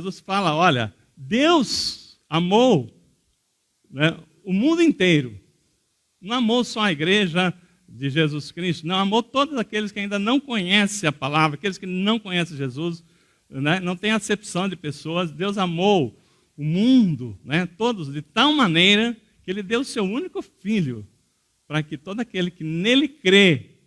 Jesus fala, olha, Deus amou, né, o mundo inteiro. Não amou só a igreja de Jesus Cristo, não, amou todos aqueles que ainda não conhecem a palavra, aqueles que não conhecem Jesus, né, não tem acepção de pessoas. Deus amou o mundo, né, todos, de tal maneira que Ele deu o seu único Filho, para que todo aquele que nele crê,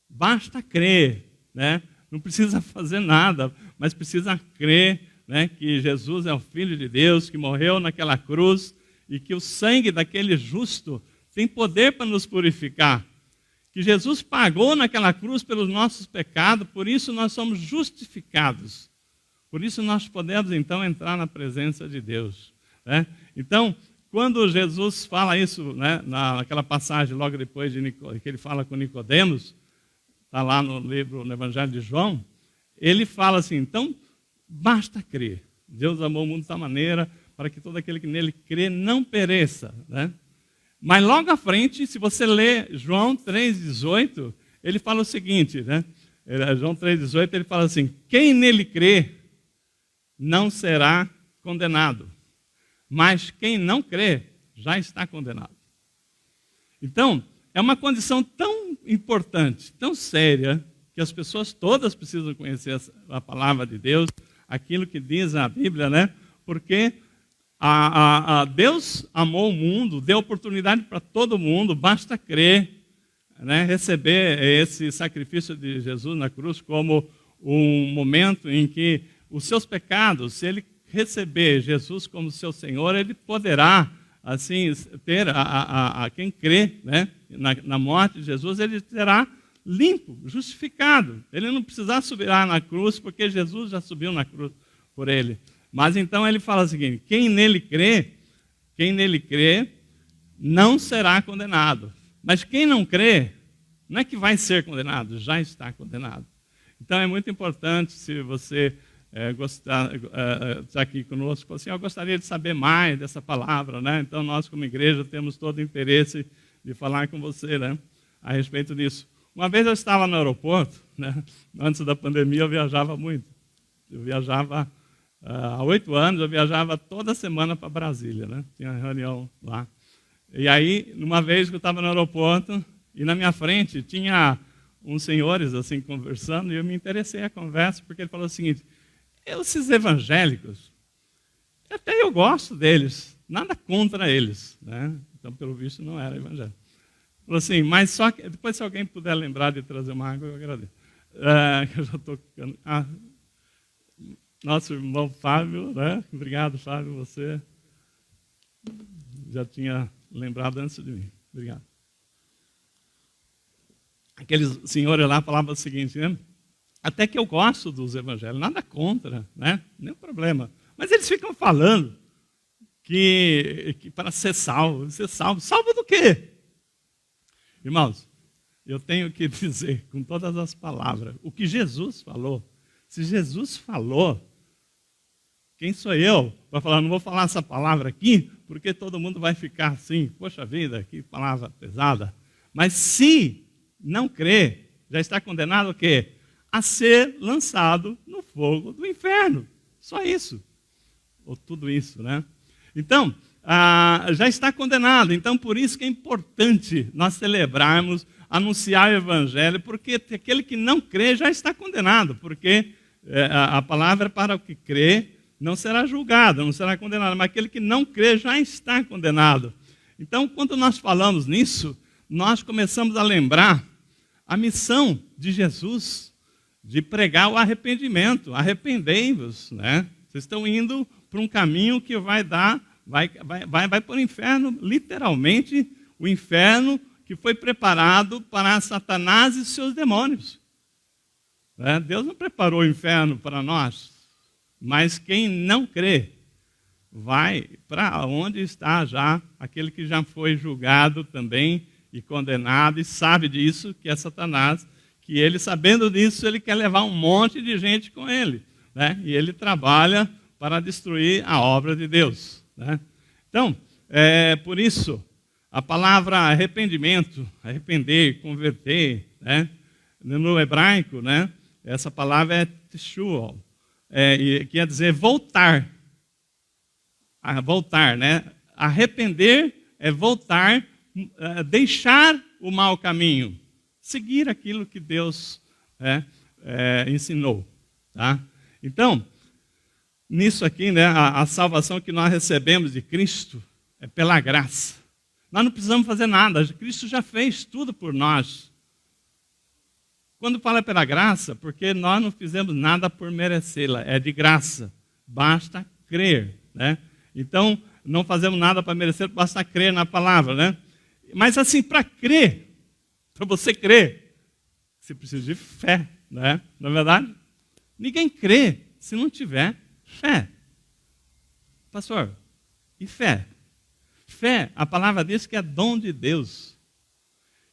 basta crer, né, não precisa fazer nada, mas precisa crer, né, que Jesus é o Filho de Deus, que morreu naquela cruz, e que o sangue daquele justo tem poder para nos purificar. Que Jesus pagou naquela cruz pelos nossos pecados, por isso nós somos justificados. Por isso nós podemos então entrar na presença de Deus, né? Então, quando Jesus fala isso, né, naquela passagem logo depois que ele fala com Nicodemos, está lá no livro, no Evangelho de João, ele fala assim, então basta crer. Deus amou o mundo de tal maneira para que todo aquele que nele crê não pereça, né? Mas logo à frente, se você ler João 3,18, ele fala o seguinte, né? João 3,18, ele fala assim, quem nele crê não será condenado, mas quem não crê já está condenado. Então, é uma condição tão importante, tão séria, que as pessoas todas precisam conhecer a palavra de Deus, aquilo que diz a Bíblia, né? Porque Deus amou o mundo, deu oportunidade para todo mundo, basta crer, né? Receber esse sacrifício de Jesus na cruz como um momento em que os seus pecados, se ele receber Jesus como seu Senhor, ele poderá, assim, ter quem crê, né, na morte de Jesus, ele será limpo, justificado. Ele não precisará subir lá na cruz, porque Jesus já subiu na cruz por ele. Mas então ele fala o seguinte, quem nele crê não será condenado. Mas quem não crê, não é que vai ser condenado, já está condenado. Então é muito importante, se você está aqui conosco, assim, eu gostaria de saber mais dessa palavra, né? Então nós como igreja temos todo o interesse de falar com você, né, a respeito disso. Uma vez eu estava no aeroporto, né, antes da pandemia eu viajava muito. Eu viajava, há 8 anos, eu viajava toda semana para Brasília, né? Tinha reunião lá. E aí, uma vez que eu estava no aeroporto, e na minha frente tinha uns senhores assim conversando, e eu me interessei à conversa, porque ele falou o seguinte, esses evangélicos, até eu gosto deles, nada contra eles, né? Então, pelo visto, não era evangélico. Falou assim, mas só que, depois se alguém puder lembrar de trazer uma água, eu agradeço. Eu já estou ficando... nosso irmão Fábio, né? Obrigado, Fábio, você já tinha lembrado antes de mim. Obrigado. Aqueles senhores lá falavam o seguinte, né? Até que eu gosto dos evangelhos, nada contra, né? Nenhum problema. Mas eles ficam falando que para ser salvo, salvo do quê? Irmãos, eu tenho que dizer com todas as palavras, o que Jesus falou. Se Jesus falou, quem sou eu para falar, não vou falar essa palavra aqui, porque todo mundo vai ficar assim, poxa vida, que palavra pesada. Mas se não crer, já está condenado o quê? A ser lançado no fogo do inferno. Só isso. Ou tudo isso, né? Então, já está condenado. Então, por isso que é importante nós celebrarmos, anunciar o Evangelho, porque aquele que não crê já está condenado, porque a palavra para o que crê não será julgado, não será condenado, mas aquele que não crê já está condenado. Então, quando nós falamos nisso, nós começamos a lembrar a missão de Jesus, de pregar o arrependimento. Arrependei-vos, né? Vocês estão indo para um caminho que vai para o inferno, literalmente, o inferno que foi preparado para Satanás e seus demônios. Deus não preparou o inferno para nós, mas quem não crê vai para onde está já aquele que já foi julgado também e condenado, e sabe disso, que é Satanás, que ele, sabendo disso, ele quer levar um monte de gente com ele, né? E ele trabalha para destruir a obra de Deus, né? Então, por isso, a palavra arrependimento, arrepender, converter, né? No hebraico, né? Essa palavra é teshuel, e quer dizer voltar. Voltar, né? Arrepender é voltar, deixar o mau caminho, seguir aquilo que Deus ensinou. Tá? Então, nisso aqui, né, a salvação que nós recebemos de Cristo é pela graça. Nós não precisamos fazer nada, Cristo já fez tudo por nós. Quando fala pela graça, porque nós não fizemos nada por merecê-la, é de graça, basta crer, né? Então, não fazemos nada para merecer, basta crer na palavra, né? Mas assim, para crer, para você crer, você precisa de fé, né? Não é verdade? Ninguém crê se não tiver fé. Pastor, e fé? Fé, a palavra diz que é dom de Deus.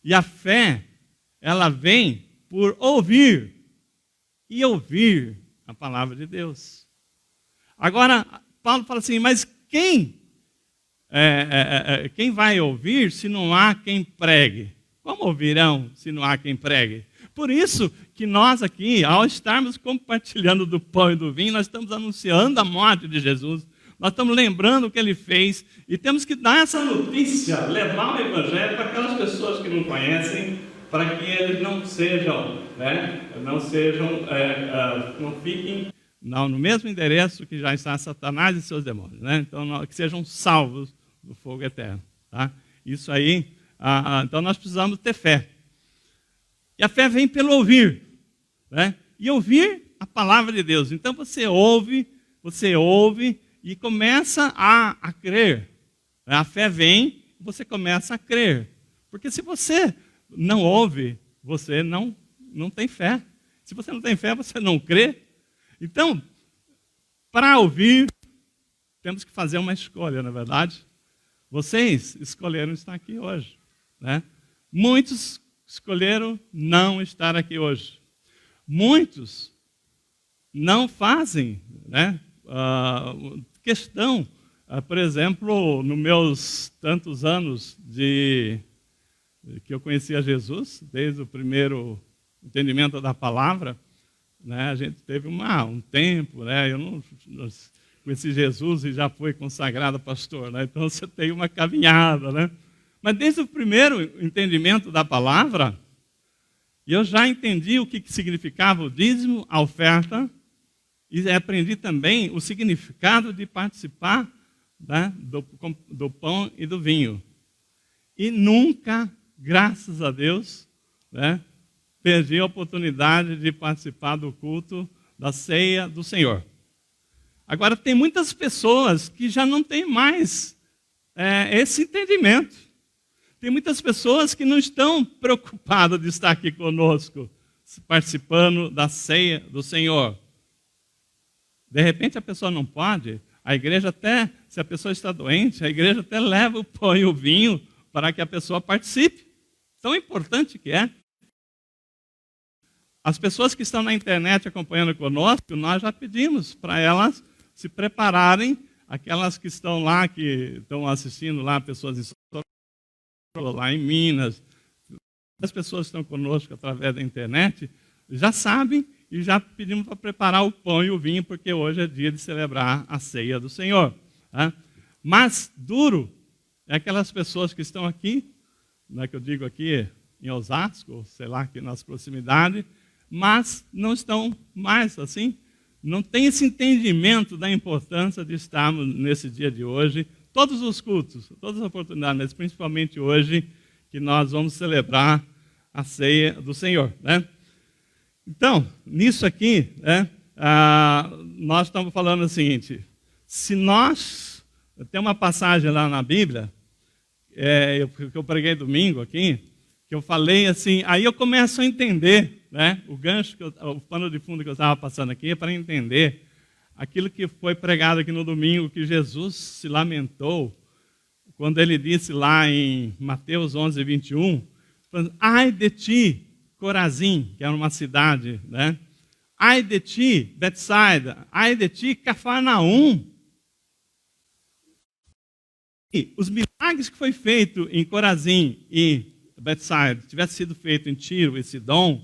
E a fé, ela vem por ouvir e ouvir a palavra de Deus. Agora, Paulo fala assim, mas quem vai ouvir se não há quem pregue? Como ouvirão se não há quem pregue? Por isso que nós aqui, ao estarmos compartilhando do pão e do vinho, nós estamos anunciando a morte de Jesus, nós estamos lembrando o que ele fez e temos que dar essa notícia, levar o evangelho para aquelas pessoas que não conhecem, para que eles não sejam, não fiquem no mesmo endereço que já está Satanás e seus demônios, né? Então, que sejam salvos do fogo eterno. Tá? Isso aí, então nós precisamos ter fé. E a fé vem pelo ouvir, né? E ouvir a palavra de Deus. Então você ouve e começa a crer. A fé vem e você começa a crer. Porque se você não ouve, você não tem fé. Se você não tem fé, você não crê. Então, para ouvir, temos que fazer uma escolha, na verdade. Vocês escolheram estar aqui hoje, né? Muitos escolheram não estar aqui hoje. Muitos não fazem, né, questão, por exemplo, nos meus tantos anos que eu conhecia Jesus, desde o primeiro entendimento da palavra, né, a gente teve um tempo, né, eu não conheci Jesus e já fui consagrado pastor, né, então você tem uma caminhada, né? Mas desde o primeiro entendimento da palavra, eu já entendi o que significava o dízimo, a oferta, e aprendi também o significado de participar, né, do pão e do vinho. E nunca, graças a Deus, né, perdi a oportunidade de participar do culto da ceia do Senhor. Agora, tem muitas pessoas que já não têm mais esse entendimento. Tem muitas pessoas que não estão preocupadas de estar aqui conosco, participando da ceia do Senhor. De repente a pessoa não pode, a igreja até, se a pessoa está doente, a igreja até leva o pão e o vinho para que a pessoa participe. Tão importante que é. As pessoas que estão na internet acompanhando conosco, nós já pedimos para elas se prepararem, aquelas que estão lá, que estão assistindo lá, pessoas em lá em Minas, as pessoas que estão conosco através da internet, já sabem e já pedimos para preparar o pão e o vinho, porque hoje é dia de celebrar a ceia do Senhor. Tá? Mas duro é aquelas pessoas que estão aqui, não é que eu digo aqui em Osasco, sei lá, aqui nas proximidades, mas não estão mais assim, não tem esse entendimento da importância de estarmos nesse dia de hoje, todos os cultos, todas as oportunidades, mas principalmente hoje, que nós vamos celebrar a ceia do Senhor, né? Então, nisso aqui, né, nós estamos falando o seguinte, se nós, tem uma passagem lá na Bíblia, que eu preguei domingo aqui, que eu falei assim, aí eu começo a entender, né, o gancho, o pano de fundo que eu estava passando aqui, é para entender aquilo que foi pregado aqui no domingo, que Jesus se lamentou, quando ele disse lá em Mateus 11, 21, ai de ti, Corazim, que era uma cidade, né? Ai de ti, Betsaida, ai de ti, Cafarnaum. E os milagres que foi feito em Corazim e Betsaida, tivesse sido feito em Tiro e Sidom,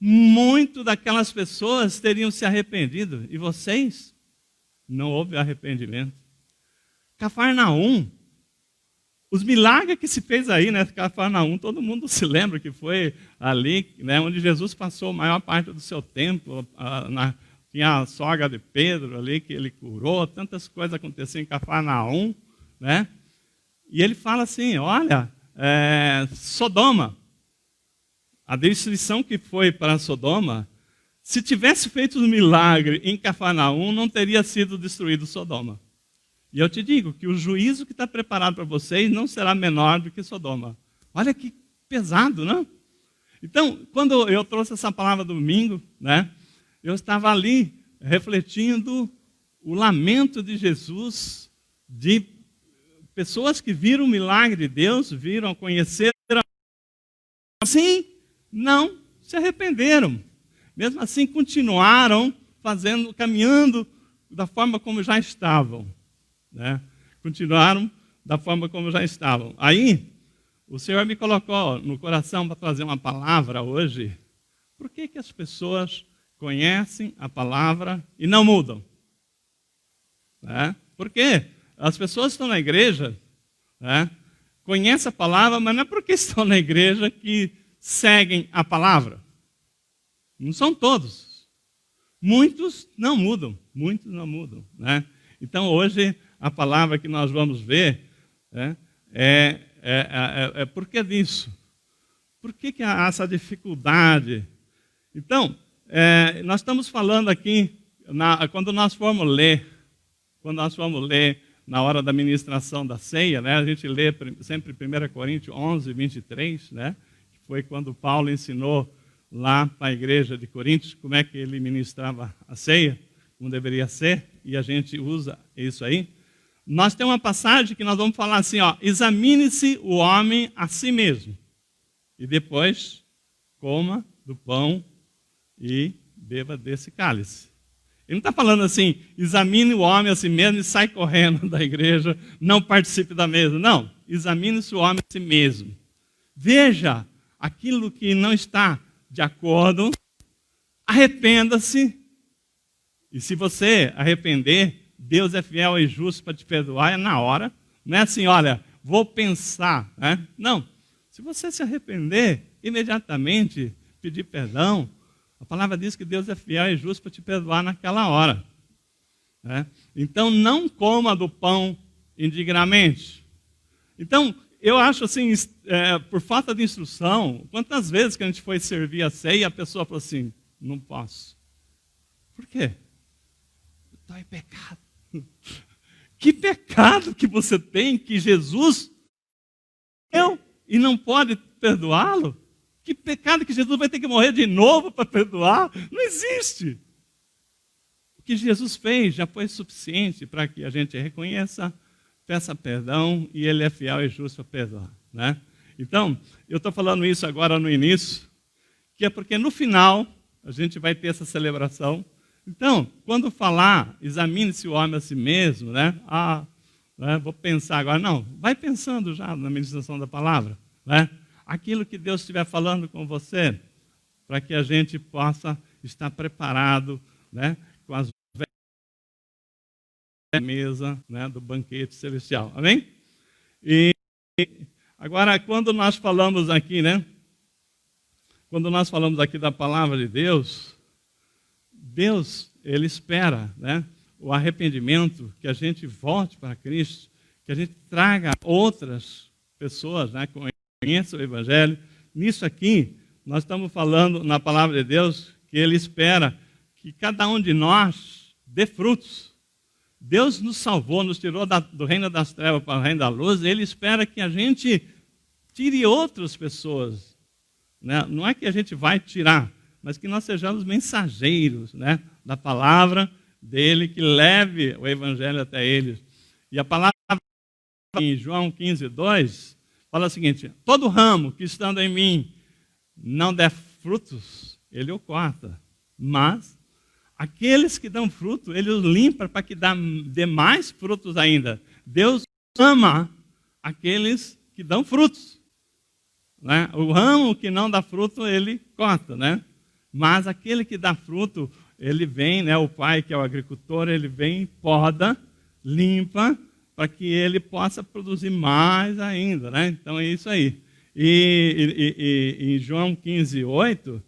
muito daquelas pessoas teriam se arrependido. E vocês? Não houve arrependimento. Cafarnaum, os milagres que se fez aí, né? Cafarnaum, todo mundo se lembra que foi ali, né, onde Jesus passou a maior parte do seu tempo. Tinha a sogra de Pedro ali que ele curou, tantas coisas aconteciam em Cafarnaum, né? E ele fala assim, olha, Sodoma, a destruição que foi para Sodoma, se tivesse feito um milagre em Cafarnaum, não teria sido destruído Sodoma. E eu te digo que o juízo que está preparado para vocês não será menor do que Sodoma. Olha que pesado, não? Então, quando eu trouxe essa palavra domingo, né, eu estava ali refletindo o lamento de Jesus, de pessoas que viram o milagre de Deus, viram, conheceram, assim, não se arrependeram. Mesmo assim, continuaram caminhando da forma como já estavam. Né? Continuaram da forma como já estavam. Aí, o Senhor me colocou no coração para trazer uma palavra hoje. Por que as pessoas conhecem a palavra e não mudam? Né? Por quê? As pessoas estão na igreja, né? Conhecem a palavra, mas não é porque estão na igreja que seguem a palavra. Não são todos. Muitos não mudam. Né? Então, hoje, a palavra que nós vamos ver, né, por que disso? Por que há essa dificuldade? Então, nós estamos falando aqui, quando nós formos ler na hora da ministração da ceia, né, a gente lê sempre 1 Coríntios 11, 23, né, que foi quando Paulo ensinou lá para a igreja de Coríntios como é que ele ministrava a ceia, como deveria ser, e a gente usa isso aí. Nós temos uma passagem que nós vamos falar assim, ó, examine-se o homem a si mesmo, e depois coma do pão e beba desse cálice. Ele não está falando assim, examine o homem a si mesmo e sai correndo da igreja, não participe da mesa. Não, examine-se o homem a si mesmo. Veja aquilo que não está de acordo, arrependa-se. E se você arrepender, Deus é fiel e justo para te perdoar, é na hora. Não é assim, olha, vou pensar. Né? Não, se você se arrepender, imediatamente pedir perdão, a palavra diz que Deus é fiel e justo para te perdoar naquela hora. Né? Então, não coma do pão indignamente. Então, eu acho assim, por falta de instrução, quantas vezes que a gente foi servir a ceia, a pessoa falou assim, não posso. Por quê? Estou em pecado. Que pecado que você tem que Jesus e não pode perdoá-lo? Que pecado que Jesus vai ter que morrer de novo para perdoar? Não existe. O que Jesus fez já foi suficiente para que a gente reconheça, peça perdão e Ele é fiel e justo para perdoar. Né? Então, eu estou falando isso agora no início, que é porque no final a gente vai ter essa celebração. Então, quando falar, examine-se o homem a si mesmo, né? Vou pensar agora. Não, vai pensando já na ministração da palavra, né? Aquilo que Deus estiver falando com você, para que a gente possa estar preparado, né, com as mesa, né, do banquete celestial. Amém? E agora, quando nós falamos aqui, né, quando nós falamos aqui da palavra de Deus, Deus, Ele espera, né, o arrependimento, que a gente volte para Cristo, que a gente traga outras pessoas, né, conheça o Evangelho. Nisso aqui, nós estamos falando na palavra de Deus que Ele espera que cada um de nós dê frutos. Deus nos salvou, nos tirou do reino das trevas para o reino da luz, e Ele espera que a gente tire outras pessoas. Né? Não é que a gente vai tirar, mas que nós sejamos mensageiros, né, da palavra dEle, que leve o Evangelho até eles. E a palavra em João 15, 2, fala o seguinte, todo ramo que estando em mim não der frutos, Ele o corta, mas aqueles que dão fruto, Ele os limpa para que dê mais frutos ainda. Deus ama aqueles que dão frutos. Né? O ramo que não dá fruto, Ele corta. Né? Mas aquele que dá fruto, ele vem, né, o pai que é o agricultor, ele vem, poda, limpa, para que ele possa produzir mais ainda, né? Então é isso aí. E em João 15:8,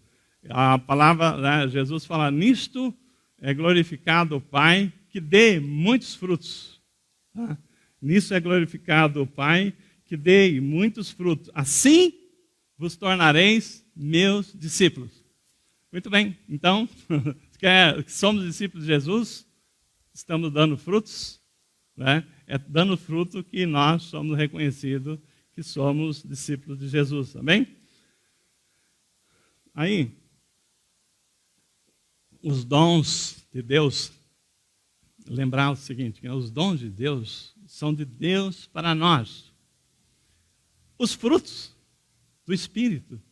a palavra, né, Jesus fala, nisto é glorificado o Pai que dê muitos frutos. Tá? Nisso é glorificado o Pai que dê muitos frutos. Assim vos tornareis meus discípulos. Muito bem, então, somos discípulos de Jesus, estamos dando frutos, né? É dando fruto que nós somos reconhecidos que somos discípulos de Jesus, amém? Aí, os dons de Deus, lembrar o seguinte, que os dons de Deus são de Deus para nós. Os frutos do Espírito,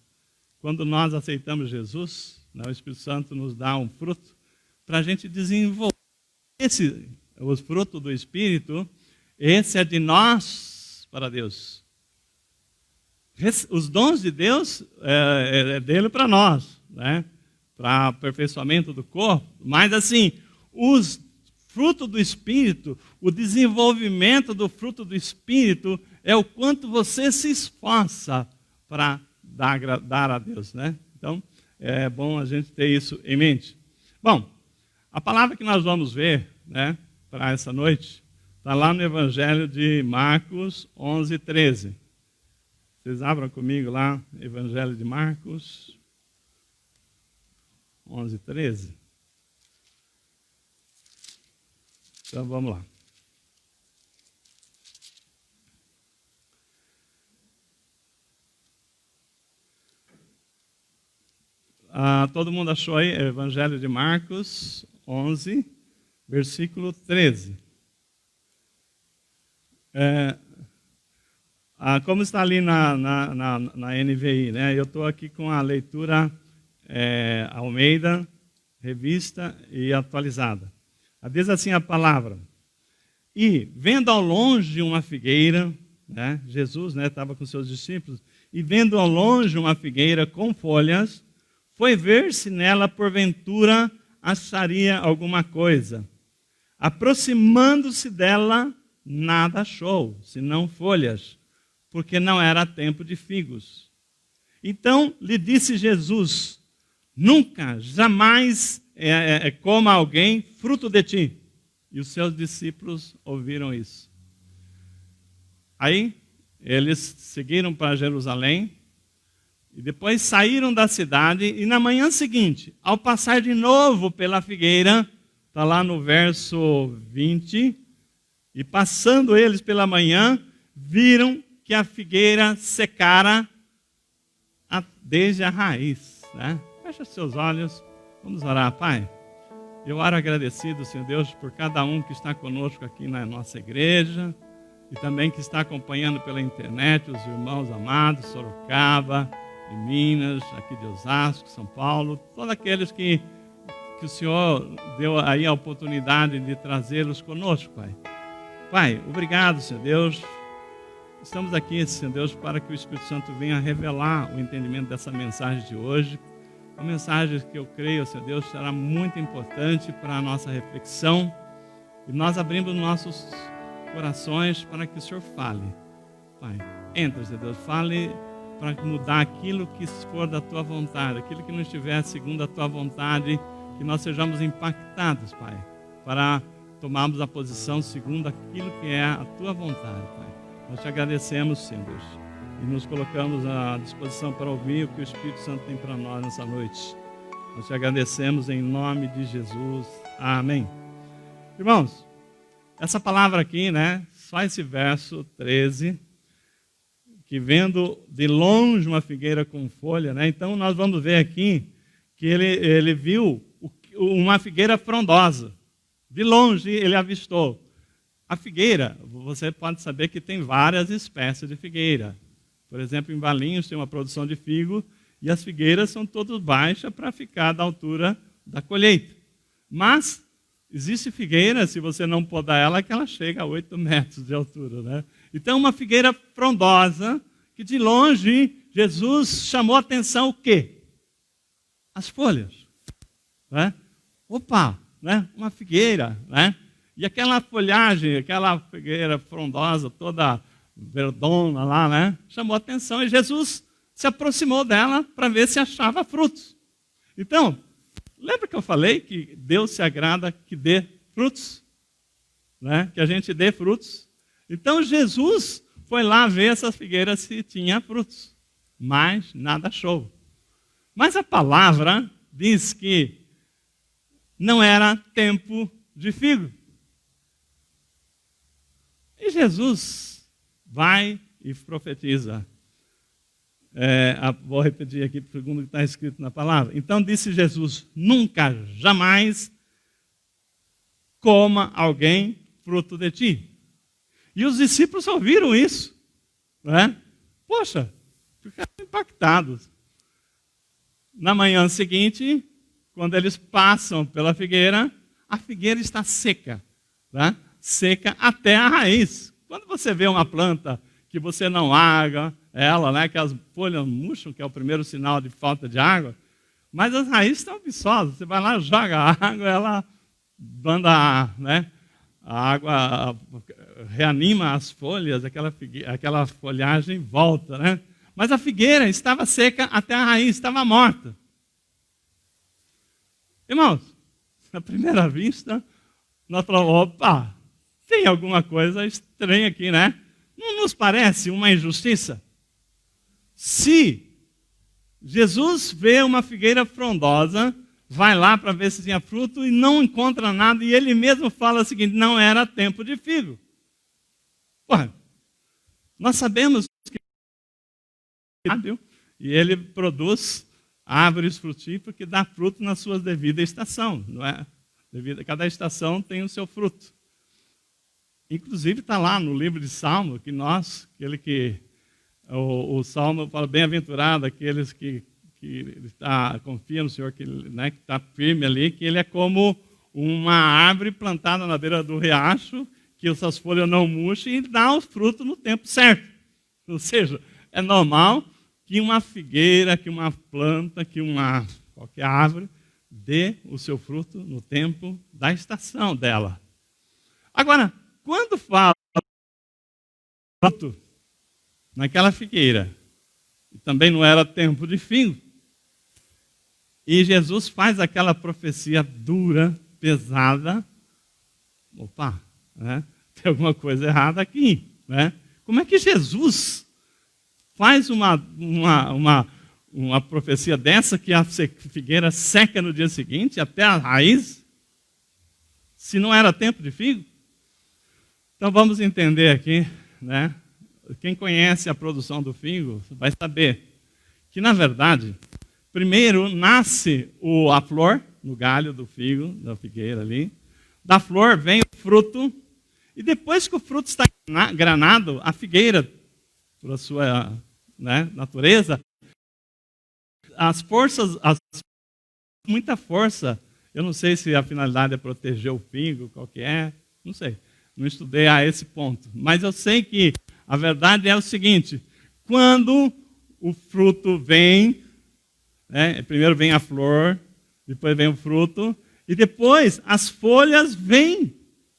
quando nós aceitamos Jesus, né, o Espírito Santo nos dá um fruto para a gente desenvolver. Os frutos do Espírito, esse é de nós para Deus. Os dons de Deus é dele para nós, né? Para aperfeiçoamento do corpo. Mas assim, os frutos do Espírito, o desenvolvimento do fruto do Espírito é o quanto você se esforça para dar a Deus, né? Então, é bom a gente ter isso em mente. Bom, a palavra que nós vamos ver, né, para essa noite, está lá no Evangelho de Marcos 11:13. Vocês abram comigo lá, Evangelho de Marcos 11:13. Então vamos lá. Todo mundo achou aí? Evangelho de Marcos 11, versículo 13. Como está ali na NVI, né? Eu estou aqui com a leitura Almeida, revista e atualizada. Diz assim a palavra: e vendo ao longe uma figueira, né? Jesus estava com seus discípulos, e vendo ao longe uma figueira com folhas, foi ver se nela porventura acharia alguma coisa. Aproximando-se dela, nada achou, senão folhas, porque não era tempo de figos. Então lhe disse Jesus: nunca, jamais coma alguém fruto de ti. E os seus discípulos ouviram isso. Aí eles seguiram para Jerusalém, e depois saíram da cidade, e na manhã seguinte, ao passar de novo pela figueira, está lá no verso 20, e passando eles pela manhã, viram que a figueira secara desde a raiz. Né? Fecha seus olhos, vamos orar. Pai, eu oro agradecido, Senhor Deus, por cada um que está conosco aqui na nossa igreja, e também que está acompanhando pela internet, os irmãos amados, Sorocaba, de Minas, aqui de Osasco, São Paulo, todos aqueles que o Senhor deu aí a oportunidade de trazê-los conosco, Pai. Pai, obrigado, Senhor Deus. Estamos aqui, Senhor Deus, para que o Espírito Santo venha revelar o entendimento dessa mensagem de hoje. Uma mensagem que eu creio, Senhor Deus, será muito importante para a nossa reflexão. E nós abrimos nossos corações para que o Senhor fale. Pai, entra, Senhor Deus, fale para mudar aquilo que for da Tua vontade, aquilo que não estiver segundo a Tua vontade, que nós sejamos impactados, Pai, para tomarmos a posição segundo aquilo que é a Tua vontade, Pai. Nós te agradecemos, Senhor Deus, e nos colocamos à disposição para ouvir o que o Espírito Santo tem para nós nessa noite. Nós te agradecemos em nome de Jesus. Amém. Irmãos, essa palavra aqui, né, só esse verso 13, que vendo de longe uma figueira com folha, né? Então nós vamos ver aqui que ele viu uma figueira frondosa. De longe ele avistou. A figueira, você pode saber que tem várias espécies de figueira. Por exemplo, em Valinhos tem uma produção de figo e as figueiras são todas baixas para ficar da altura da colheita. Mas existe figueira, se você não podar ela, que ela chega a 8 metros de altura, né? Então, uma figueira frondosa, que de longe Jesus chamou a atenção o quê? as folhas. Né? Opa, né? Uma figueira, né? E aquela folhagem, aquela figueira frondosa, toda verdona lá, né? Chamou a atenção e Jesus se aproximou dela para ver se achava frutos. Então, lembra que eu falei que Deus se agrada que dê frutos? Né? Que a gente dê frutos. Então Jesus foi lá ver essa figueira se tinha frutos, mas nada achou. Mas a palavra diz que não era tempo de figo. E Jesus vai e profetiza. Vou repetir aqui segundo o que está escrito na palavra. Então disse Jesus: nunca, jamais coma alguém fruto de ti. E os discípulos ouviram isso. Né? Poxa, ficaram impactados. Na manhã seguinte, quando eles passam pela figueira, a figueira está seca. Né? Seca até a raiz. Quando você vê uma planta que você não água ela, né, que as folhas murcham, que é o primeiro sinal de falta de água, mas as raízes estão viçosas. Você vai lá, joga a água, ela manda, né, a água reanima as folhas, aquela folhagem volta. Né? Mas a figueira estava seca até a raiz, estava morta. Irmãos, à primeira vista, nós falamos, opa, tem alguma coisa estranha aqui, né? Não nos parece uma injustiça? Se Jesus vê uma figueira frondosa, vai lá para ver se tinha fruto e não encontra nada, e ele mesmo fala o seguinte: não era tempo de figo. Porra, nós sabemos que e ele produz árvores frutíferas que dá fruto na sua devida estação, não é? Cada estação tem o seu fruto. Inclusive está lá no livro de Salmo que o Salmo fala: bem-aventurado aqueles que confiam no Senhor, que está firme ali, que ele é como uma árvore plantada na beira do riacho, que as suas folhas não murcham e dá o fruto no tempo certo. Ou seja, é normal que uma figueira, que uma planta, que qualquer árvore dê o seu fruto no tempo da estação dela. Agora, quando fala fruto naquela figueira, e também não era tempo de figo, e Jesus faz aquela profecia dura, pesada, opa, né? Tem alguma coisa errada aqui. Né? Como é que Jesus faz uma profecia dessa, que a figueira seca no dia seguinte, até a raiz, se não era tempo de figo? Então vamos entender aqui, né? Quem conhece a produção do figo vai saber que, na verdade, primeiro nasce a flor no galho do figo, da figueira ali. Da flor vem o fruto, e depois que o fruto está granado, a figueira, por sua, né, natureza, muita força. Eu não sei se a finalidade é proteger o figo, qual que é, não sei. Não estudei a esse ponto. Mas eu sei que a verdade é o seguinte: quando o fruto vem, né, primeiro vem a flor, depois vem o fruto, e depois as folhas vêm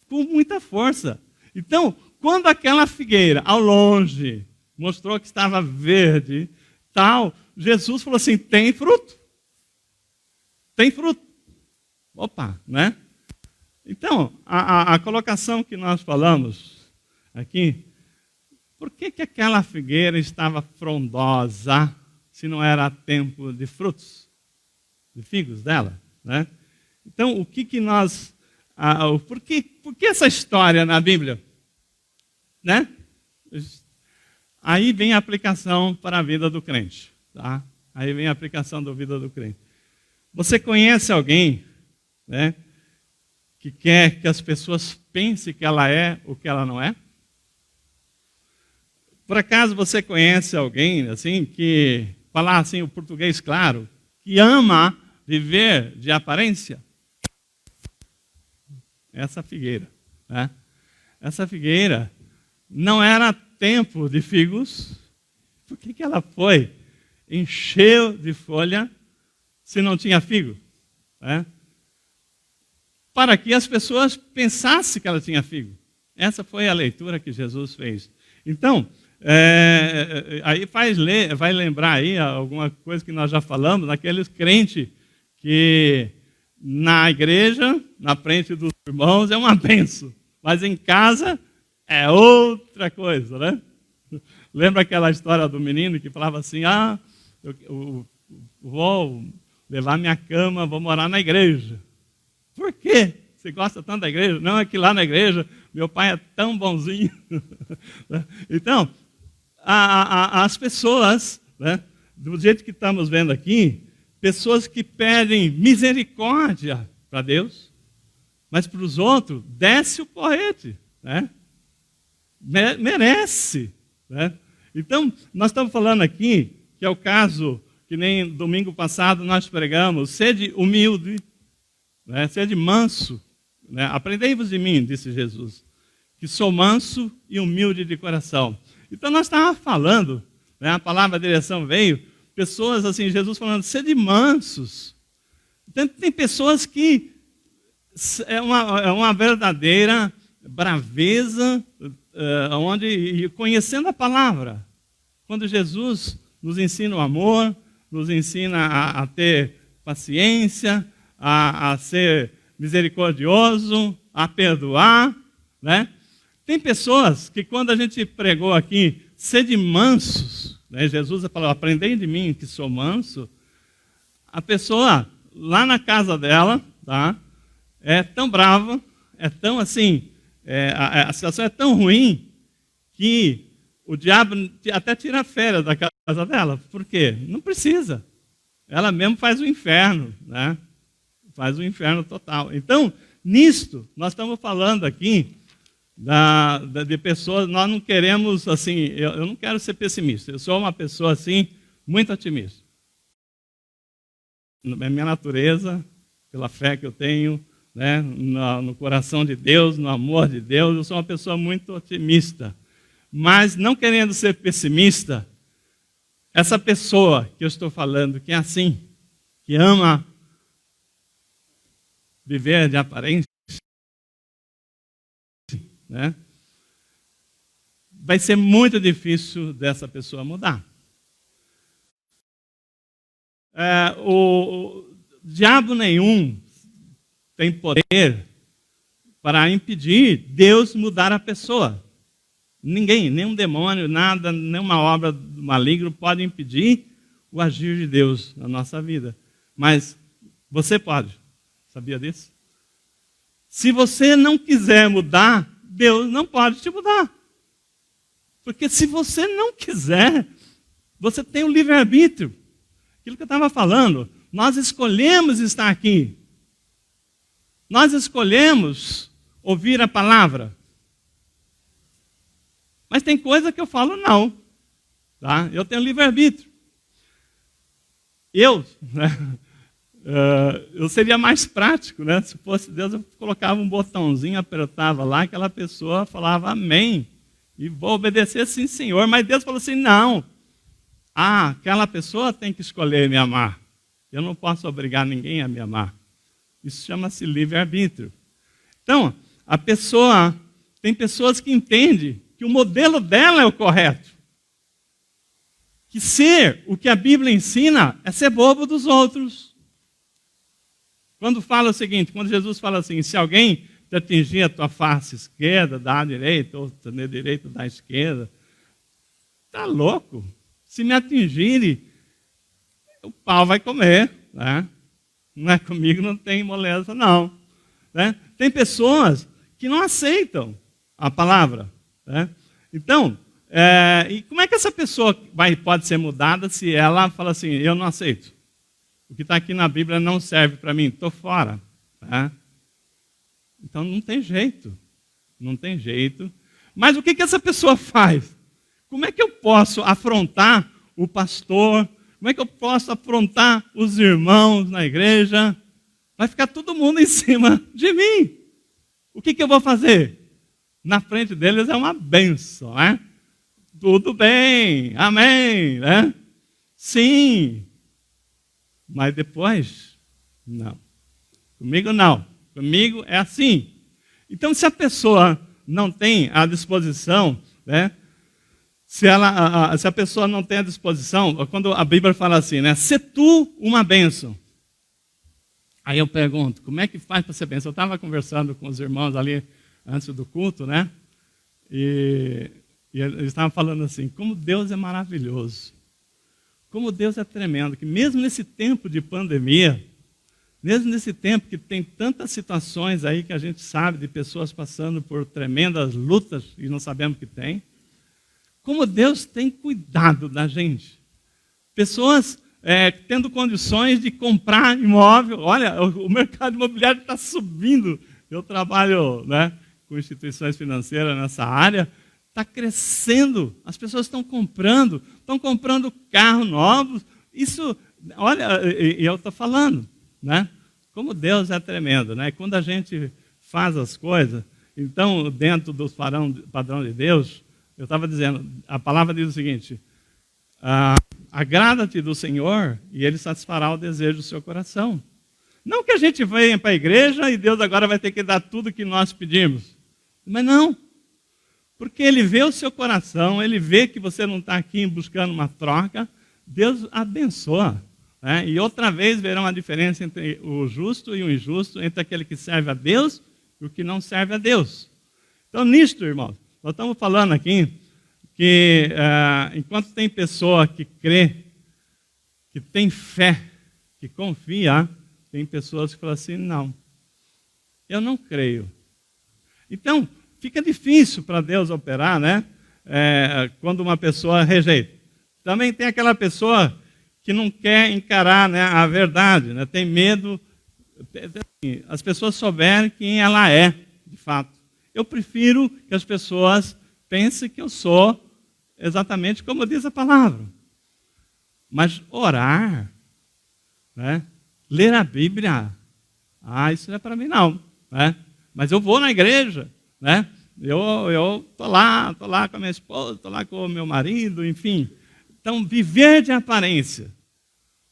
com muita força. Então, quando aquela figueira, ao longe, mostrou que estava verde, tal, Jesus falou assim: tem fruto. Tem fruto. Opa, né? Então, a colocação que nós falamos aqui, por que aquela figueira estava frondosa se não era tempo de frutos, de figos dela? Né? Então, o que nós... por que essa história na Bíblia? Né? Aí vem a aplicação para a vida do crente. Tá? Aí vem a aplicação da vida do crente. Você conhece alguém, né, que quer que as pessoas pensem que ela é o que ela não é? Por acaso você conhece alguém assim que, falar assim o português claro, que ama viver de aparência? Essa figueira. Né? Essa figueira não era tempo de figos. Por que ela foi? Encheu de folha se não tinha figo? Né? Para que as pessoas pensassem que ela tinha figo. Essa foi a leitura que Jesus fez. Então, aí vai lembrar aí alguma coisa que nós já falamos, daqueles crentes que na igreja, na frente dos irmãos, é uma bênção, mas em casa é outra coisa, né? Lembra aquela história do menino que falava assim, eu vou levar minha cama, vou morar na igreja. Por quê? Você gosta tanto da igreja? Não, é que lá na igreja meu pai é tão bonzinho. Então, as pessoas, né, do jeito que estamos vendo aqui, pessoas que pedem misericórdia para Deus, mas para os outros, desce o porrete, né? Merece. Né? Então, nós estamos falando aqui, que é o caso, que nem domingo passado nós pregamos, sede humilde, né? Sede manso, né? Aprendei-vos de mim, disse Jesus, que sou manso e humilde de coração. Então, nós estávamos falando, né? A palavra direção veio, pessoas assim, Jesus falando, sede mansos. Então, tem pessoas que é uma verdadeira braveza, onde conhecendo a palavra, quando Jesus nos ensina o amor, nos ensina a ter paciência, a ser misericordioso, a perdoar, né? Tem pessoas que quando a gente pregou aqui, sede mansos, né? Jesus falou, aprendei de mim que sou manso, a pessoa lá na casa dela, tá? É tão brava, é tão assim, a situação é tão ruim que o diabo até tira férias da casa dela. Por quê? Não precisa. Ela mesmo faz o inferno, né? Faz o inferno total. Então, nisto, nós estamos falando aqui de pessoas, nós não queremos, assim, eu não quero ser pessimista, eu sou uma pessoa, assim, muito otimista. É minha natureza, pela fé que eu tenho, né, no coração de Deus, no amor de Deus, eu sou uma pessoa muito otimista. Mas não querendo ser pessimista, essa pessoa que eu estou falando, que é assim, que ama viver de aparência, né, vai ser muito difícil dessa pessoa mudar. O diabo nenhum tem poder para impedir Deus mudar a pessoa. Ninguém, nenhum demônio, nada, nenhuma obra maligna pode impedir o agir de Deus na nossa vida. Mas você pode. Sabia disso? Se você não quiser mudar, Deus não pode te mudar. Porque se você não quiser, você tem o livre-arbítrio. Aquilo que eu estava falando, nós escolhemos estar aqui. Nós escolhemos ouvir a palavra. Mas tem coisa que eu falo não. Tá? Eu tenho livre-arbítrio. Eu seria mais prático, né? Se fosse Deus, eu colocava um botãozinho, apertava lá, aquela pessoa falava amém. E vou obedecer sim, Senhor. Mas Deus falou assim, não. Aquela pessoa tem que escolher me amar. Eu não posso obrigar ninguém a me amar. Isso chama-se livre-arbítrio. Então, tem pessoas que entendem que o modelo dela é o correto. Que ser o que a Bíblia ensina é ser bobo dos outros. Quando fala o seguinte, quando Jesus fala assim, se alguém te atingir a tua face esquerda, dá a direita, ou a direita, dá a esquerda, está louco. Se me atingirem, o pau vai comer, né? Não é comigo, não tem moleza, não. Né? Tem pessoas que não aceitam a palavra. Né? Então, e como é que essa pessoa pode ser mudada se ela fala assim, eu não aceito? O que está aqui na Bíblia não serve para mim, estou fora. Tá? Então não tem jeito. Não tem jeito. Mas o que essa pessoa faz? Como é que eu posso afrontar o pastor? Como é que eu posso afrontar os irmãos na igreja? Vai ficar todo mundo em cima de mim. O que eu vou fazer? Na frente deles é uma bênção, né? Tudo bem, amém, né? Sim. Mas depois, não. Comigo não. Comigo é assim. Então, se a pessoa não tem a disposição, né? Se a pessoa não tem a disposição, quando a Bíblia fala assim, né? Se tu uma bênção. Aí eu pergunto, como é que faz para ser bênção? Eu estava conversando com os irmãos ali antes do culto, né? E eles estavam falando assim, como Deus é maravilhoso. Como Deus é tremendo, que mesmo nesse tempo de pandemia, mesmo nesse tempo que tem tantas situações aí que a gente sabe de pessoas passando por tremendas lutas e não sabemos que tem, como Deus tem cuidado da gente. Pessoas tendo condições de comprar imóvel. Olha, o mercado imobiliário está subindo. Eu trabalho, né, com instituições financeiras nessa área. Está crescendo. As pessoas estão comprando carros novos. Isso, olha, eu estou falando, né? Como Deus é tremendo, né? Quando a gente faz as coisas, então, dentro do padrão de Deus, eu estava dizendo, a palavra diz o seguinte, agrada-te do Senhor e Ele satisfará o desejo do seu coração. Não que a gente venha para a igreja e Deus agora vai ter que dar tudo que nós pedimos. Mas não. Porque Ele vê o seu coração, Ele vê que você não está aqui buscando uma troca, Deus abençoa. Né? E outra vez verão a diferença entre o justo e o injusto, entre aquele que serve a Deus e o que não serve a Deus. Então, nisto, irmãos, nós estamos falando aqui que enquanto tem pessoa que crê, que tem fé, que confia, tem pessoas que falam assim, não, eu não creio. Então, fica difícil para Deus operar, né? Quando uma pessoa rejeita. Também tem aquela pessoa que não quer encarar, né, a verdade, né? Tem medo. As pessoas souberem quem ela é, de fato. Eu prefiro que as pessoas pensem que eu sou exatamente como diz a palavra. Mas orar, né? Ler a Bíblia, isso não é para mim não. Né? Mas eu vou na igreja, né? Eu estou lá com a minha esposa, estou lá com o meu marido, enfim. Então, viver de aparência.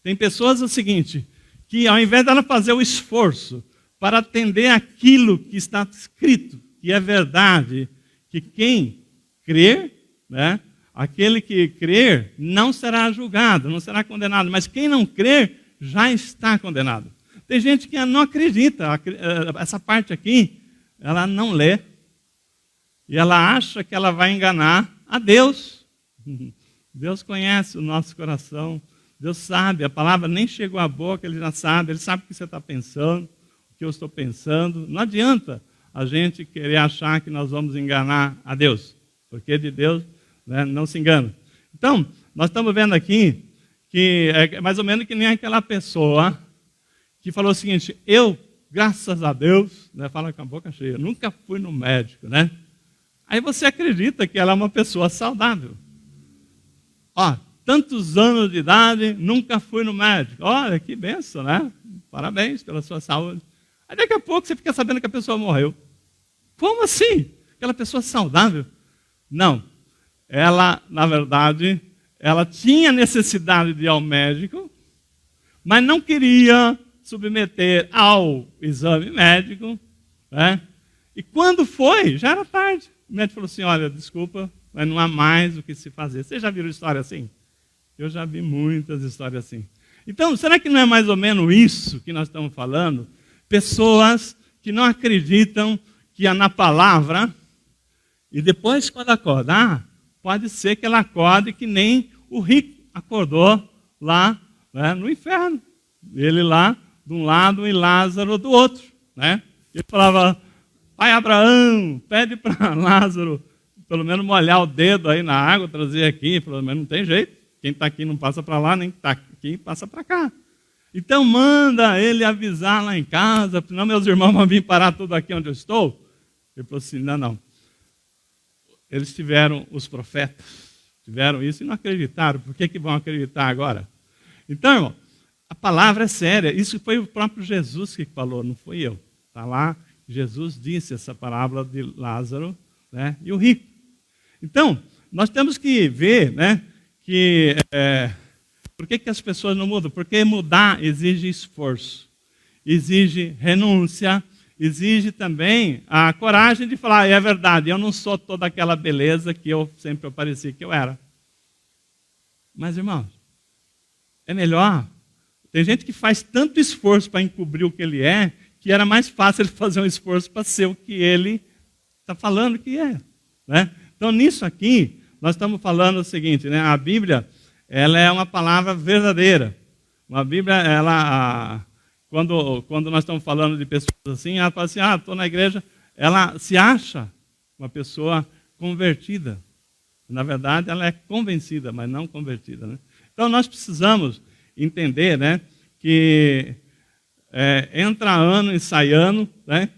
Tem pessoas o seguinte, que ao invés dela fazer o esforço para atender aquilo que está escrito, que é verdade, que quem crer, né, aquele que crer não será julgado, não será condenado, mas quem não crer já está condenado. Tem gente que não acredita, essa parte aqui, ela não lê, e ela acha que ela vai enganar a Deus. Deus conhece o nosso coração, Deus sabe, a palavra nem chegou à boca, Ele já sabe, Ele sabe o que você está pensando, o que eu estou pensando. Não adianta a gente querer achar que nós vamos enganar a Deus, porque de Deus, né, não se engana. Então, nós estamos vendo aqui que é mais ou menos que nem aquela pessoa que falou o seguinte, eu, graças a Deus, né, fala com a boca cheia, nunca fui no médico, né? Aí você acredita que ela é uma pessoa saudável. Tantos anos de idade, nunca fui no médico. Olha, que benção, né? Parabéns pela sua saúde. Aí daqui a pouco você fica sabendo que a pessoa morreu. Como assim? Aquela pessoa saudável? Não. Ela, na verdade, ela tinha necessidade de ir ao médico, mas não queria submeter ao exame médico, né? E quando foi, já era tarde. O médico falou assim, olha, desculpa, mas não há mais o que se fazer. Você já viu história assim? Eu já vi muitas histórias assim. Então, será que não é mais ou menos isso que nós estamos falando? Pessoas que não acreditam que é na palavra, e depois, quando acordar, pode ser que ela acorde que nem o rico acordou lá, né, no inferno. Ele lá de um lado e Lázaro do outro. Né? Ele falava, pai Abraão, pede para Lázaro pelo menos molhar o dedo aí na água, trazer aqui, pelo menos não tem jeito. Quem está aqui não passa para lá, nem está aqui passa para cá. Então manda ele avisar lá em casa, senão meus irmãos vão vir parar tudo aqui onde eu estou. Ele falou assim, não. Eles tiveram, os profetas, tiveram isso e não acreditaram. Por que vão acreditar agora? Então, irmão, a palavra é séria. Isso foi o próprio Jesus que falou, não foi eu. Está lá, Jesus disse essa parábola de Lázaro, né, e o rico. Então, nós temos que ver, né, que Por que as pessoas não mudam? Porque mudar exige esforço, exige renúncia, exige também a coragem de falar, é verdade, eu não sou toda aquela beleza que eu sempre parecia que eu era. Mas, irmãos, é melhor. Tem gente que faz tanto esforço para encobrir o que ele é, que era mais fácil ele fazer um esforço para ser o que ele está falando que é. Né? Então, nisso aqui, nós estamos falando o seguinte, né? A Bíblia, ela é uma palavra verdadeira. A Bíblia, ela, quando nós estamos falando de pessoas assim, ela fala assim, estou na igreja, ela se acha uma pessoa convertida. Na verdade, ela é convencida, mas não convertida. Né? Então, nós precisamos entender, né, que entra ano e sai ano, né?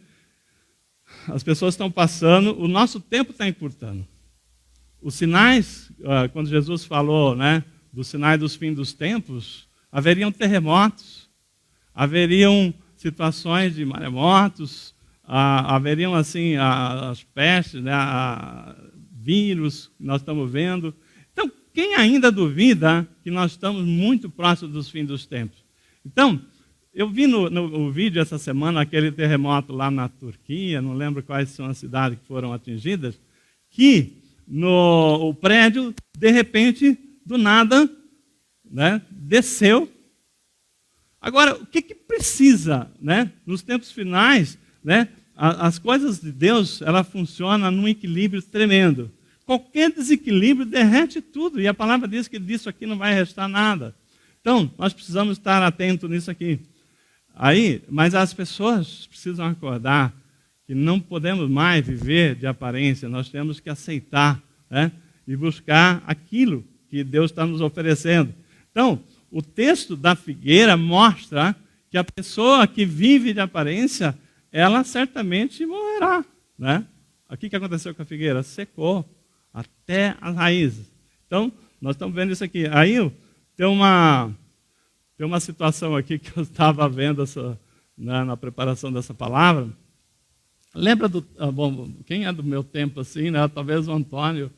As pessoas estão passando, o nosso tempo está encurtando. Os sinais, quando Jesus falou, né, dos sinais dos fins dos tempos, haveriam terremotos, haveriam situações de maremotos, haveriam assim as pestes, né, vírus que nós estamos vendo. Então, quem ainda duvida que nós estamos muito próximos dos fins dos tempos? Então, eu vi no vídeo essa semana aquele terremoto lá na Turquia, não lembro quais são as cidades que foram atingidas, que o prédio, de repente, do nada, né, desceu. Agora, o que precisa, né? Nos tempos finais, né, as coisas de Deus, ela funciona num equilíbrio tremendo. Qualquer desequilíbrio derrete tudo, e a palavra diz que disso aqui não vai restar nada. Então, nós precisamos estar atentos nisso aqui. Mas as pessoas precisam acordar que não podemos mais viver de aparência, nós temos que aceitar, né, e buscar aquilo que Deus está nos oferecendo. Então, o texto da figueira mostra que a pessoa que vive de aparência, ela certamente morrerá. Né? O que aconteceu com a figueira? Secou até as raízes. Então, nós estamos vendo isso aqui. Aí tem uma situação aqui que eu estava vendo na preparação dessa palavra. Lembra quem é do meu tempo assim, né? Talvez o Antônio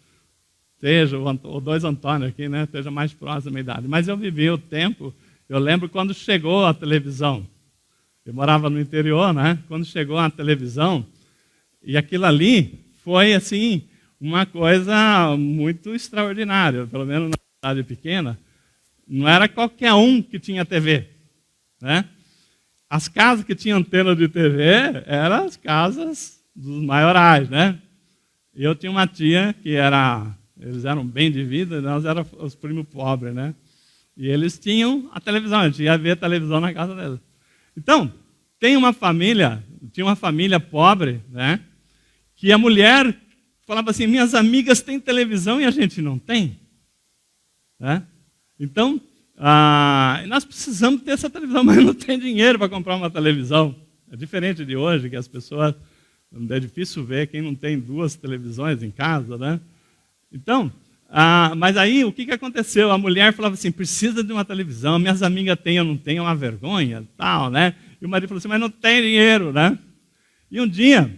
seja, ou dois Antônio aqui, né? Esteja mais próximo da minha idade. Mas eu vivi o tempo, eu lembro quando chegou a televisão. Eu morava no interior, né? Quando chegou a televisão, e aquilo ali foi assim uma coisa muito extraordinária, pelo menos na cidade pequena. Não era qualquer um que tinha TV, né? As casas que tinham antena de TV eram as casas dos maiorais, né? E eu tinha uma tia que eles eram bem de vida, nós éramos os primos pobres, né? E eles tinham a televisão, a gente ia ver a televisão na casa deles. Então, tinha uma família pobre, né? Que a mulher falava assim, minhas amigas têm televisão e a gente não tem, né? Então, nós precisamos ter essa televisão, mas não tem dinheiro para comprar uma televisão. É diferente de hoje, que as pessoas, é difícil ver quem não tem 2 televisões em casa, né? Então, mas aí o que aconteceu? A mulher falava assim, precisa de uma televisão, minhas amigas têm, eu não tenho, é uma vergonha, tal, né? E o marido falou assim, mas não tem dinheiro, né? E um dia,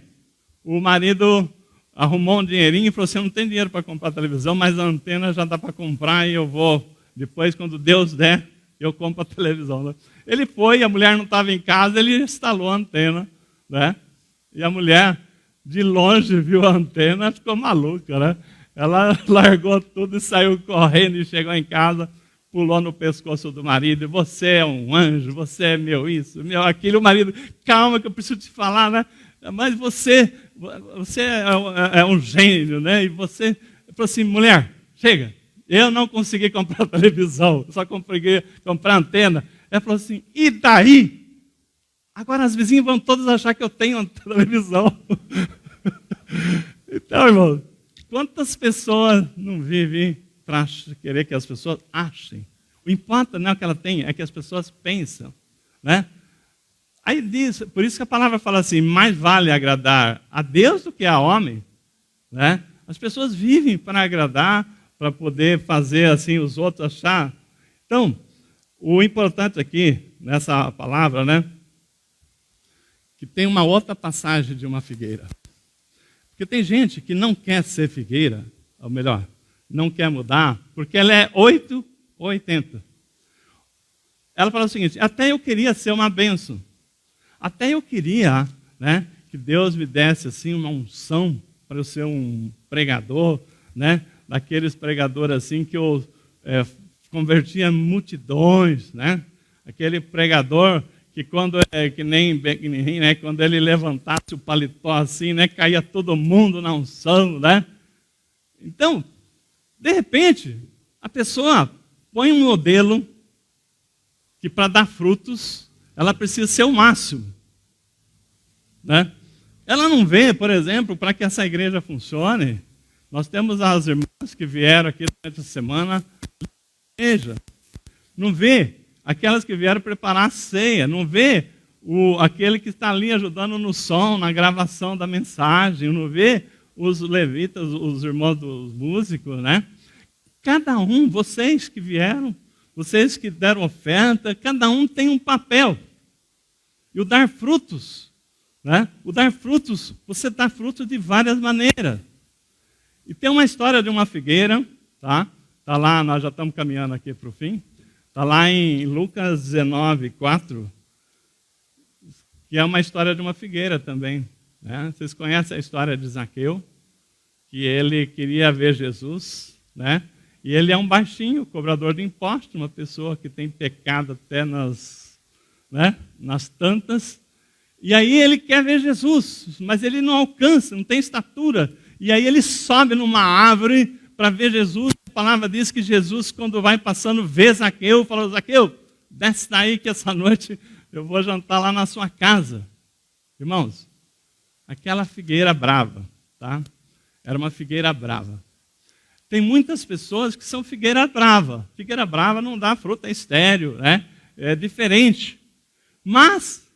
o marido arrumou um dinheirinho e falou assim, eu não tenho dinheiro para comprar televisão, mas a antena já dá para comprar e eu vou... Depois, quando Deus der, eu compro a televisão. Né? Ele foi, a mulher não estava em casa, ele instalou a antena. Né? E a mulher, de longe, viu a antena, ficou maluca. Né? Ela largou tudo e saiu correndo e chegou em casa, pulou no pescoço do marido. Você é um anjo, você é meu isso, meu aquilo. O marido, calma que eu preciso te falar, né? Mas você é um gênio, né? E você falou assim, mulher, chega. Eu não consegui comprar televisão, só consegui comprar antena. Ela falou assim, e daí? Agora as vizinhas vão todas achar que eu tenho uma televisão. Então, irmão, quantas pessoas não vivem para querer que as pessoas achem? O importante não é o que ela tem, é que as pessoas pensam. Né? Aí diz, por isso que a palavra fala assim, mais vale agradar a Deus do que a homem. Né? As pessoas vivem para agradar, para poder fazer assim os outros achar. Então, o importante aqui, nessa palavra, né, que tem uma outra passagem de uma figueira. Porque tem gente que não quer ser figueira, ou melhor, não quer mudar, porque ela é 8 ou 80. ela falou o seguinte: até eu queria ser uma bênção. Até eu queria, né, que Deus me desse assim uma unção para eu ser um pregador, né, daqueles pregadores assim que eu convertia multidões, né, aquele pregador que quando que nem né, quando ele levantasse o paletó assim, né, caía todo mundo na unção, né? Então, de repente, a pessoa põe um modelo que para dar frutos, ela precisa ser o máximo, né? Ela não vê, por exemplo, para que essa igreja funcione, nós temos as irmãs que vieram aqui durante a semana, igreja, não vê aquelas que vieram preparar a ceia, não vê aquele que está ali ajudando no som, na gravação da mensagem, não vê os levitas, os irmãos dos músicos, né? Cada um, vocês que vieram, vocês que deram oferta, cada um tem um papel. E o dar frutos, né? O dar frutos, você dá frutos de várias maneiras. E tem uma história de uma figueira, tá? Tá lá, nós já estamos caminhando aqui para o fim. Está lá em Lucas 19, 4, que é uma história de uma figueira também, né? Vocês conhecem a história de Zaqueu, que ele queria ver Jesus, né? E ele é um baixinho, cobrador de impostos, uma pessoa que tem pecado até nas tantas. E aí ele quer ver Jesus, mas ele não alcança, não tem estatura. E aí ele sobe numa árvore para ver Jesus. A palavra diz que Jesus, quando vai passando, vê Zaqueu, fala: Zaqueu, desce daí que essa noite eu vou jantar lá na sua casa. Irmãos, aquela figueira brava, tá? Era uma figueira brava. Tem muitas pessoas que são figueira brava. Figueira brava não dá fruta, é estéril, né? É diferente. Mas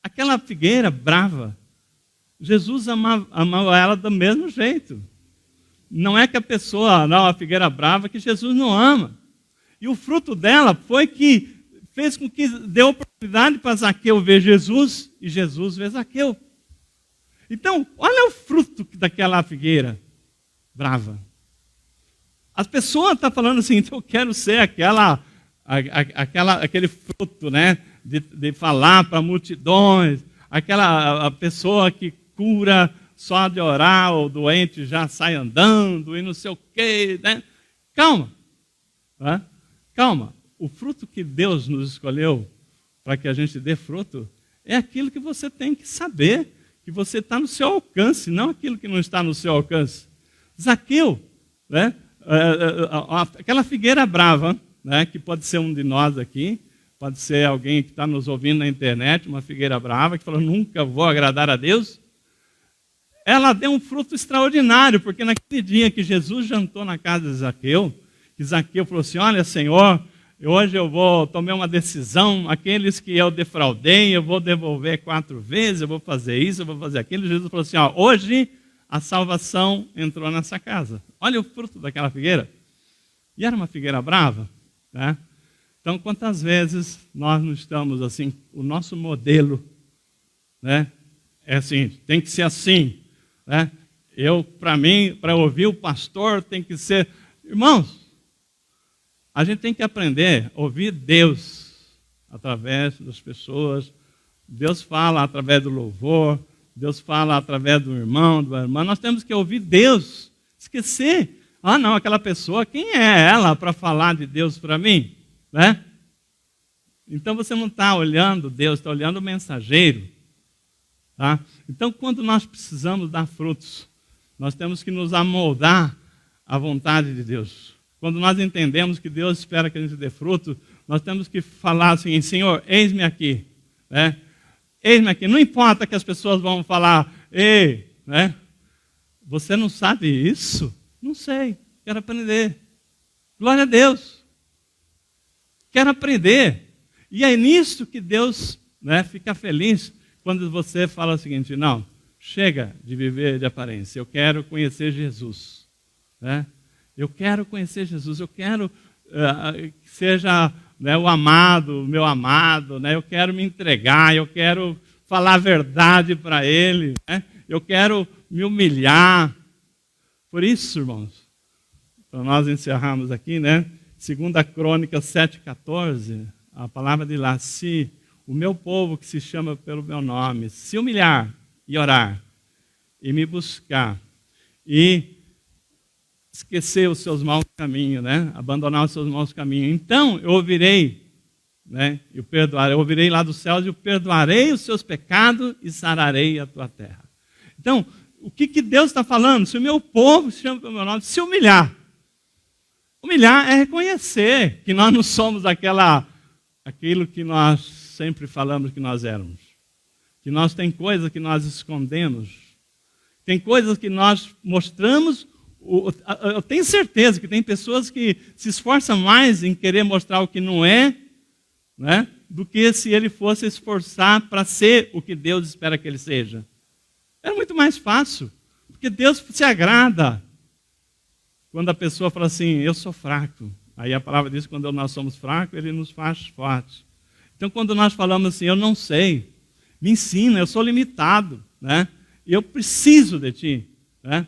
aquela figueira brava, Jesus amava ela do mesmo jeito. Não é que a pessoa, não, a figueira brava, que Jesus não ama. E o fruto dela foi que fez com que deu oportunidade para Zaqueu ver Jesus e Jesus ver Zaqueu. Então, olha o fruto daquela figueira brava. As pessoas estão falando assim: então eu quero ser aquele fruto, né, de falar para multidões, aquela a pessoa que cura só de orar, o doente já sai andando e não sei o quê, né? Calma, né? Calma. O fruto que Deus nos escolheu para que a gente dê fruto é aquilo que você tem que saber, que você está no seu alcance, não aquilo que não está no seu alcance. Zaqueu, né? Aquela figueira brava, né? Que pode ser um de nós aqui, pode ser alguém que está nos ouvindo na internet, uma figueira brava, que falou: nunca vou agradar a Deus. Ela deu um fruto extraordinário, porque naquele dia que Jesus jantou na casa de Zaqueu, que Zaqueu falou assim: olha, Senhor, hoje eu tomar uma decisão, aqueles que eu defraudei, eu vou devolver 4 vezes, eu vou fazer isso, eu vou fazer aquilo. Jesus falou assim: ó, hoje a salvação entrou nessa casa. Olha o fruto daquela figueira. E era uma figueira brava, né? Então, quantas vezes nós não estamos assim, o nosso modelo, né, é assim, tem que ser assim, né? Para mim, para ouvir o pastor, tem que ser... Irmãos, a gente tem que aprender a ouvir Deus através das pessoas. Deus fala através do louvor, Deus fala através do irmão, da irmã. Nós temos que ouvir Deus. Esquecer: ah, não, aquela pessoa, quem é ela para falar de Deus para mim? Né? Então você não está olhando Deus, está olhando o mensageiro. Tá? Então, quando nós precisamos dar frutos, nós temos que nos amoldar à vontade de Deus. Quando nós entendemos que Deus espera que a gente dê fruto, nós temos que falar assim: Senhor, eis-me aqui. Né? Eis-me aqui. Não importa que as pessoas vão falar: ei, né? Você não sabe isso? Não sei, quero aprender. Glória a Deus. Quero aprender. E é nisso que Deus, né, fica feliz, quando você fala o seguinte: não, chega de viver de aparência, eu quero conhecer Jesus. Né? Eu quero conhecer Jesus, eu quero que seja, né, o amado, o meu amado, né? Eu quero me entregar, eu quero falar a verdade para Ele, né? Eu quero me humilhar. Por isso, irmãos, para nós encerrarmos aqui, né? 2 Crônicas 7,14, A palavra de lá, se o meu povo que se chama pelo meu nome se humilhar e orar e me buscar e esquecer os seus maus caminhos, né? Abandonar os seus maus caminhos, então eu ouvirei, né? Eu perdoarei, eu ouvirei lá dos céus e eu perdoarei os seus pecados e sararei a tua terra. Então, o que Deus está falando? Se o meu povo se chama pelo meu nome, se humilhar. Humilhar é reconhecer que nós não somos aquilo que nós sempre falamos que nós éramos. Que nós tem coisas que nós escondemos. Tem coisas que nós mostramos. Eu tenho certeza que tem pessoas que se esforçam mais em querer mostrar o que não é, né, do que se ele fosse esforçar para ser o que Deus espera que ele seja. É muito mais fácil, porque Deus se agrada quando a pessoa fala assim, eu sou fraco. Aí a palavra diz que quando nós somos fracos, Ele nos faz fortes. Então quando nós falamos assim, eu não sei, me ensina, eu sou limitado, né? E eu preciso de Ti, né?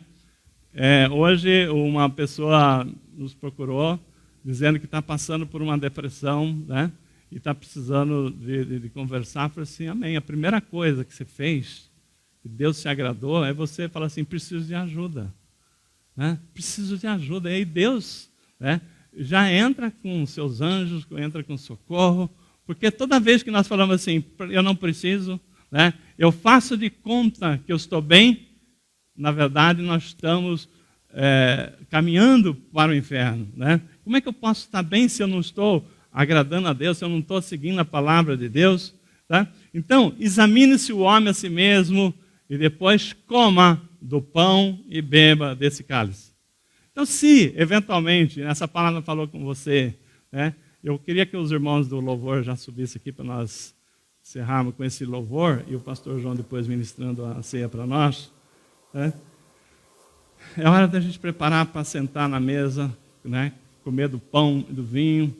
Hoje uma pessoa nos procurou dizendo que está passando por uma depressão, né? E está precisando de conversar. Eu falei assim, amém. A primeira coisa que você fez, que Deus se agradou, é você falar assim, preciso de ajuda. Né? Preciso de ajuda. E aí Deus, né, já entra com seus anjos, entra com socorro, porque toda vez que nós falamos assim, eu não preciso, né, eu faço de conta que eu estou bem, na verdade nós estamos caminhando para o inferno. Né? Como é que eu posso estar bem se eu não estou agradando a Deus, se eu não estou seguindo a palavra de Deus? Tá? Então, examine-se o homem a si mesmo e depois coma do pão e beba desse cálice. Então, se eventualmente essa palavra falou com você, né, eu queria que os irmãos do louvor já subissem aqui para nós encerrarmos com esse louvor e o pastor João depois ministrando a ceia para nós. Né? É hora da gente preparar para sentar na mesa, né, comer do pão e do vinho.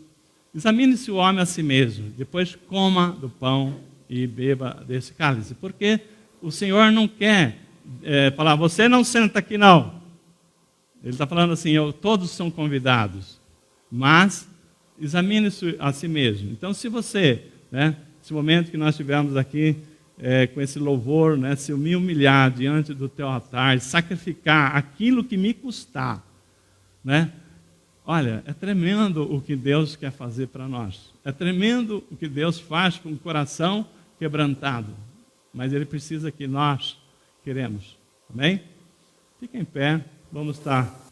Examine-se o homem a si mesmo, depois coma do pão e beba desse cálice, porque o Senhor não quer falar, você não senta aqui não. Ele está falando assim, todos são convidados, mas examine-se a si mesmo. Então, se você, né, esse momento que nós tivemos aqui, com esse louvor, né, se eu me humilhar diante do teu altar, sacrificar aquilo que me custar, né? Olha, é tremendo o que Deus quer fazer para nós. É tremendo o que Deus faz com o coração quebrantado. Mas Ele precisa que nós queremos. Amém? Fica em pé, vamos estar